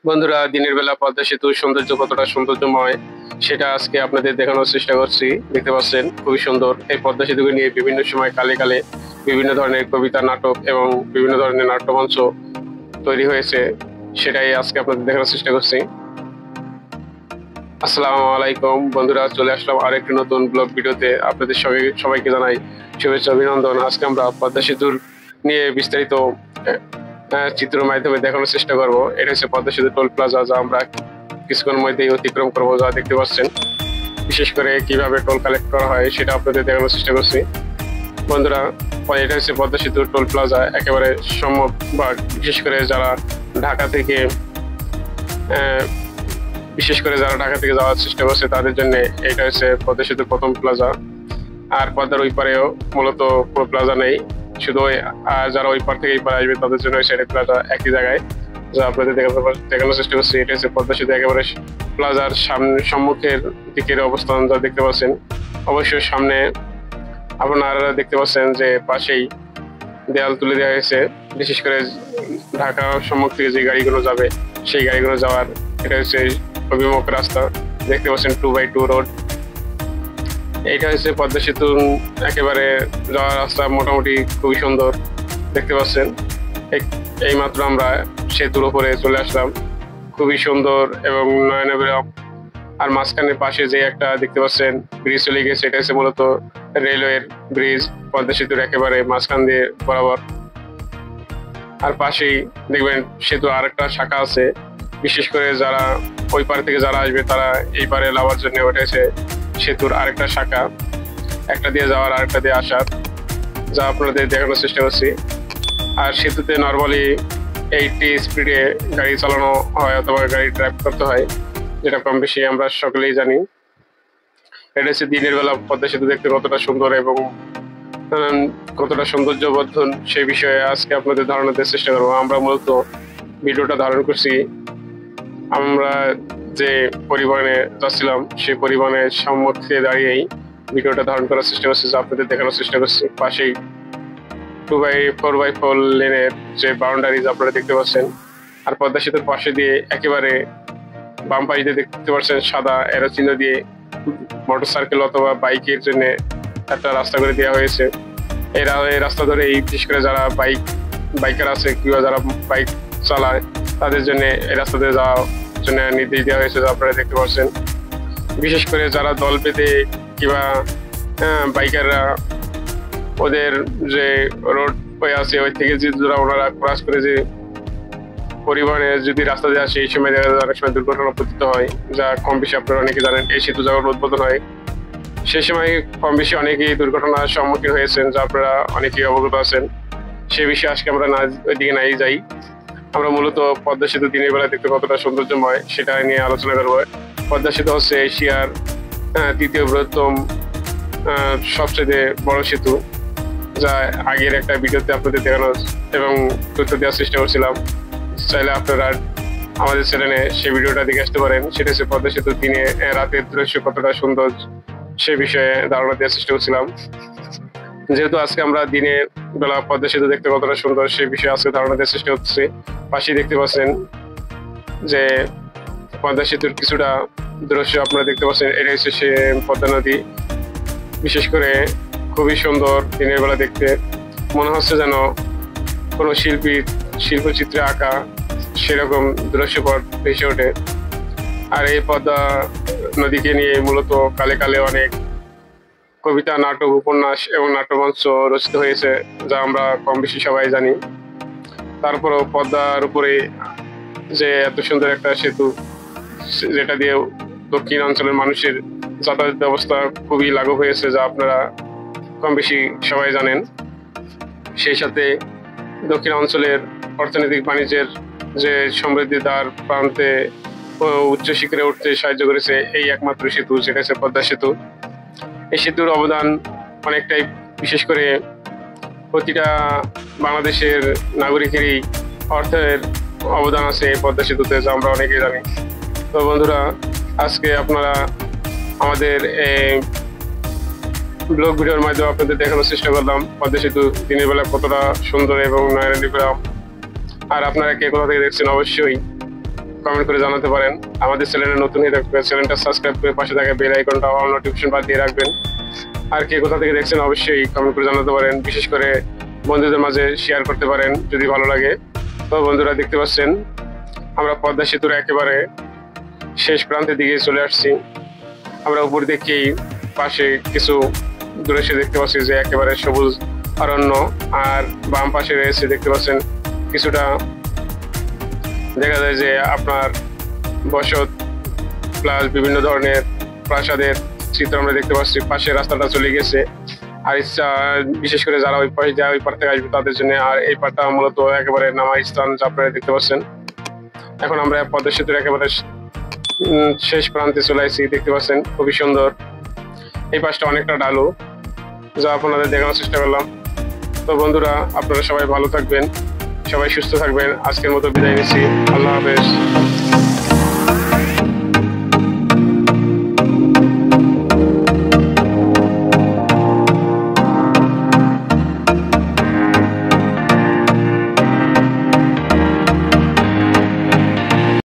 বন্ধুরা, দিনের বেলা পদ্মা সেতুর সৌন্দর্য কতটা সৌন্দর্যময় সেটা আজকে আপনাদের দেখানোর চেষ্টা করছি। দেখতে পাচ্ছেন খুবই সুন্দর এই পদ্মা সেতুকে নিয়ে বিভিন্ন সময় কালে কালে বিভিন্ন ধরনের কবিতা, নাটক এবং বিভিন্ন ধরনের নাট্যমঞ্চ তৈরি হয়েছে। সেটাই আজকে আপনাদের দেখানোর চেষ্টা করছি। আসসালামু আলাইকুম বন্ধুরা, চলে আসলাম আরেকটি নতুন ব্লগ ভিডিওতে। আপনাদের সবাইকে জানাই শুভেচ্ছা, অভিনন্দন। আজকে আমরা পদ্মা সেতুর নিয়ে বিস্তারিত চিত্রের মাধ্যমে দেখানোর চেষ্টা করব। এটা হচ্ছে পদ্মা সেতু টোল প্লাজা, যা আমরা কিছুক্ষণের মধ্যেই অতিক্রম করবো। যা দেখতে পাচ্ছেন, বিশেষ করে কিভাবে টোল কালেক্ট করা হয় সেটা আপনাদের দেখানোর চেষ্টা করছি। বন্ধুরা, এটা হচ্ছে পদ্মা সেতু টোল প্লাজা, একেবারে সম্মুখ বা বিশেষ করে যারা ঢাকা থেকে ঢাকা থেকে যাওয়ার চেষ্টা করছে তাদের জন্য এটা হচ্ছে পদ্মা সেতুর প্রথম প্লাজা। আর পদ্মার ওই পারেও মূলত কোনো প্লাজা নেই, শুধু যারা ওই পার থেকে এই পারে আসবে তাদের জন্য সেটা প্লাজা একই জায়গায়, যা আপনাদের দেখানোর চেষ্টা করছি। এটা হচ্ছে পদ্মা সেতু একেবারে প্লাজার সম্মুখের দিকের অবস্থান, যা দেখতে পাচ্ছেন। অবশ্যই সামনে আপনারা দেখতে পাচ্ছেন যে পাশেই দেয়াল তুলে দেওয়া হয়েছে, বিশেষ করে ঢাকা সম্মুখ থেকে যে গাড়িগুলো যাবে সেই গাড়িগুলো যাওয়ার। এটা হচ্ছে অভিমুখ রাস্তা, দেখতে পাচ্ছেন 2x2 রোড। এইটা হচ্ছে পদ্মা সেতুর একেবারে যাওয়ার রাস্তা, মোটামুটি খুবই সুন্দর দেখতে পাচ্ছেন। এই মাত্র আমরা সেতুর উপরে চলে আসলাম, খুবই সুন্দর এবং নয়নাভিরাম। আর মাঝখানের পাশে যে একটা দেখতে পাচ্ছেন ব্রিজ চলে গেছে, এটা হচ্ছে মূলত রেলওয়ের ব্রিজ, পদ্মা সেতুর একেবারে মাঝখান দিয়ে বরাবর। আর পাশেই দেখবেন সেতু আর একটা শাখা আছে, বিশেষ করে যারা ওই পার থেকে যারা আসবে তারা এই পারে যাওয়ার জন্য উঠেছে সেতুর আরেকটা শাখা, একটা দিয়ে যাওয়ার আরেকটা দিয়ে আসার, যা আপনাদের দেখানোর চেষ্টা করছি। আর সেতুতে নর্মালি 80 স্পিডে গাড়ি চালানো হয় অথবা গাড়ি ড্রাইভ করতে হয়, যেটা কম বেশি আমরা সকলেই জানি। এটা হচ্ছে দিনের বেলা পদ্মা সেতু দেখতে কতটা সুন্দর এবং কতটা সৌন্দর্যবর্ধন সেই বিষয়ে আজকে আপনাদের ধারণা দেওয়ার চেষ্টা করবো। আমরা মূলত ভিডিওটা ধারণ করছি আমরা যে পরিবহনে যাচ্ছিলাম সেই পরিবহনের সম্মুখে দাঁড়িয়েই ভিডিওটা ধারণ করার চেষ্টা করছি, যা আপনাদের দেখানোর চেষ্টা করছি। পাশেই 2x4x4 লেনের যে বাউন্ডারিজ আপনারা দেখতে পাচ্ছেন। আর পদ্মা সেতুর পাশে দিয়ে একেবারে বাম পাশ দিয়ে দেখতে পাচ্ছেন সাদা এরো চিহ্ন দিয়ে মোটরসাইকেল অথবা বাইকের জন্য একটা রাস্তা করে দেওয়া হয়েছে। এই রাস্তা ধরে বিশেষ করে যারা বাইকার আছে কিংবা যারা বাইক চালায় তাদের জন্য এই রাস্তা দিয়ে যাওয়ার জন্য নির্দেশ দেওয়া হয়েছে, যা আপনারা দেখতে পাচ্ছেন। বিশেষ করে যারা দল পেতে কিংবা বাইকাররা ওদের যে রোড ওয়ে আছে ওই থেকে যদি ওনারা ক্রস করে যে পরিবহনে যদি রাস্তা দিয়ে আসে, এই সময় দেখা যায় অনেক সময় দুর্ঘটনা পতিত হয়, যা কম বেশি আপনারা অনেকে জানেন। এই সেতু যখন উদ্বোধন হয় সেই সময় কম বেশি অনেকেই দুর্ঘটনার সম্মুখীন হয়েছেন, যা আপনারা অনেকেই অবগত আছেন। সে বিষয়ে আজকে আমরা ওইদিকে নাই যাই। আমরা মূলত পদ্মা সেতু দিনের বেলা দেখতে কতটা সৌন্দর্যময় সেটা নিয়ে আলোচনা করবো। পদ্মা সেতু হচ্ছে এশিয়ার তৃতীয় বৃহত্তম সবচেয়ে বড় সেতু, যা আগের একটা ভিডিওতে আপনাদের দেখানোর এবং তথ্য দেওয়ার চেষ্টা করছিলাম। চাইলে আপনারা আমাদের চ্যানেলে সেই ভিডিওটা দেখে আসতে পারেন। সেটা হচ্ছে পদ্মা সেতু দিনে রাতের দৃশ্য কতটা সুন্দর সে বিষয়ে ধারণা দেওয়ার চেষ্টা করছিলাম। যেহেতু আজকে আমরা দিনের বেলা পদ্মা সেতু দেখতে কতটা সুন্দর সেই বিষয়ে আজকে ধারণা দেওয়ার চেষ্টা করছি। পাশে দেখতে পাচ্ছেন যে পদ্মা সেতুর কিছুটা দৃশ্য আপনারা দেখতে পাচ্ছেন। এটা হচ্ছে সে পদ্মা নদী, বিশেষ করে খুবই সুন্দর দিনের বেলা দেখতে। মনে হচ্ছে যেন কোনো শিল্পচিত্রে আঁকা সেরকম দৃশ্যপট ভেসে ওঠে। আর এই পদ্মা নদীকে নিয়ে মূলত কালে কালে অনেক কবিতা, নাটক, উপন্যাস এবং নাট্যমঞ্চ রচিত হয়েছে, যা আমরা কম বেশি সবাই জানি। তারপরেও পদ্মার উপরে যে এত সুন্দর একটা সেতু, যেটা দিয়ে দক্ষিণ অঞ্চলের মানুষের যাতায়াত ব্যবস্থা খুবই লাঘব হয়েছে, যা আপনারা কম বেশি সবাই জানেন। সেই সাথে দক্ষিণ অঞ্চলের অর্থনৈতিক বাণিজ্যের যে সমৃদ্ধির দ্বার প্রান্তে উচ্চ শিখরে উঠতে সাহায্য করেছে এই একমাত্র সেতু, যেটা হচ্ছে পদ্মা সেতু। এই সেতুর অবদান অনেকটাই, বিশেষ করে প্রতিটা বাংলাদেশের নাগরিকেরই অর্থের অবদান আছে এই পদ্মা সেতুতে, যা আমরা অনেকে জানি। তো বন্ধুরা, আজকে আপনারা আমাদের ব্লগ ভিডিওর মাধ্যমে আপনাদের দেখানোর চেষ্টা করলাম পদ্মা সেতু দিনের বেলা কতটা সুন্দর এবং নয়নাভিরাম। আর আপনারা কে কোথা থেকে দেখছেন অবশ্যই কমেন্ট করে জানাতে পারেন। আমাদের চ্যানেলে নতুন হয়ে থাকবে চ্যানেলটা সাবস্ক্রাইব করে পাশে থাকা বেল আইকনটা অল নোটিফিকেশন বার দিয়ে রাখবেন। আর কে কোথা থেকে দেখছেন অবশ্যই কমেন্ট করে জানাতে পারেন, বিশেষ করে বন্ধুদের মাঝে শেয়ার করতে পারেন যদি ভালো লাগে। তো বন্ধুরা দেখতে পাচ্ছেন আমরা পদ্মা সেতুর একেবারে শেষ প্রান্তের দিকে চলে আসছি। আমরা উপর দিকেই পাশে কিছু দূরে এসে দেখতে পাচ্ছি যে একেবারে সবুজ অরণ্য, আর বাম পাশে রয়েছে দেখতে পাচ্ছেন কিছুটা দেখা যায় যে আপনার বসত প্লাস বিভিন্ন ধরনের প্রাসাদের চিত্র আমরা দেখতে পাচ্ছি। পাশে রাস্তাটা চলে গেছে, আর ইচ্ছা বিশেষ করে যারা ওই পাশে যায় ওই পার থেকে আসবে তাদের জন্য। আর এই পারটা মূলত একেবারে নামা স্থান যা আপনারা দেখতে পাচ্ছেন। এখন আমরা পদ্মা সেতুর একেবারে শেষ প্রান্তে চলে আসছি, দেখতে পাচ্ছেন খুবই সুন্দর। এই পাশটা অনেকটা ঢালু যা আপনাদের দেখানোর চেষ্টা করলাম। তো বন্ধুরা আপনারা সবাই ভালো থাকবেন, সবাই সুস্থ থাকবেন। আজকের মতো বিদায় নিচ্ছি, আল্লাহ হাফেজ।